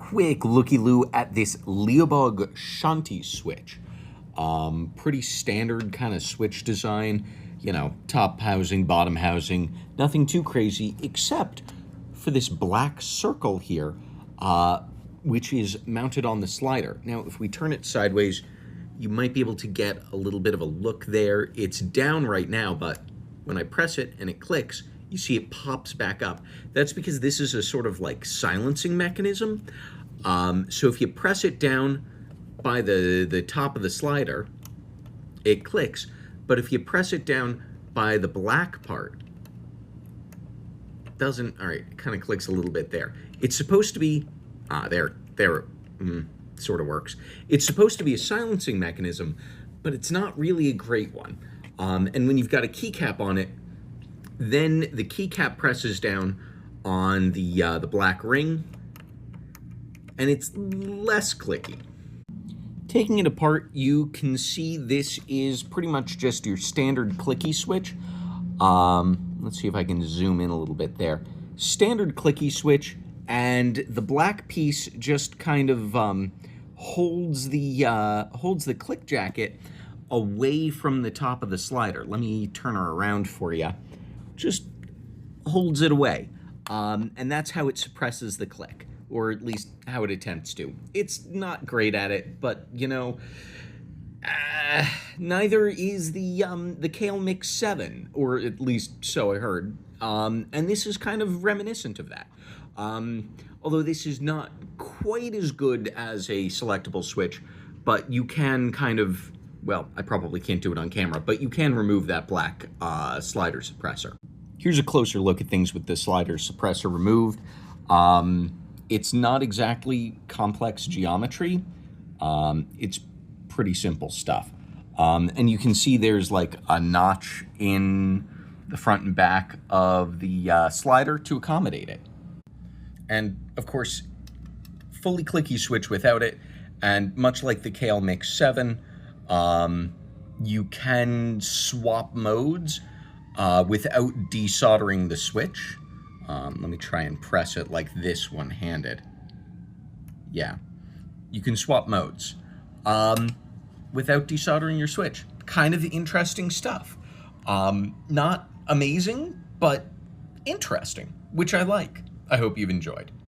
quick looky-loo at this Leobog Shanti switch. Pretty standard kind of switch design, you know, top housing, bottom housing, nothing too crazy except for this black circle here, which is mounted on the slider. Now, if we turn it sideways, you might be able to get a little bit of a look there. It's down right now, but when I press it and it clicks, you see it pops back up. That's because this is a sort of like silencing mechanism. So if you press it down by the top of the slider, it clicks. But if you press it down by the black part, it doesn't, all right, it kind of clicks a little bit there. It's supposed to be, sort of works. It's supposed to be a silencing mechanism, but it's not really a great one. And when you've got a keycap on it, then the keycap presses down on the black ring, and it's less clicky. Taking it apart, you can see this is pretty much just your standard clicky switch. Let's see if I can zoom in a little bit there. Standard clicky switch, and the black piece just kind of holds the click jacket away from the top of the slider. Let me turn her around for you. Just holds it away. And that's how it suppresses the click, or at least how it attempts to. It's not great at it, but you know, neither is the Kale Mix 7, or at least so I heard. And this is kind of reminiscent of that. Although this is not quite as good as a selectable switch, but you can kind of, well, I probably can't do it on camera, but you can remove that black slider suppressor. Here's a closer look at things with the slider suppressor removed. It's not exactly complex geometry. It's pretty simple stuff. And you can see there's like a notch in the front and back of the slider to accommodate it. And of course, fully clicky switch without it, and much like the Kale Mix 7, you can swap modes without desoldering the switch. Let me try and press it like this one-handed. Yeah, you can swap modes without desoldering your switch. Kind of interesting stuff. Not amazing, but interesting, which I like. I hope you've enjoyed.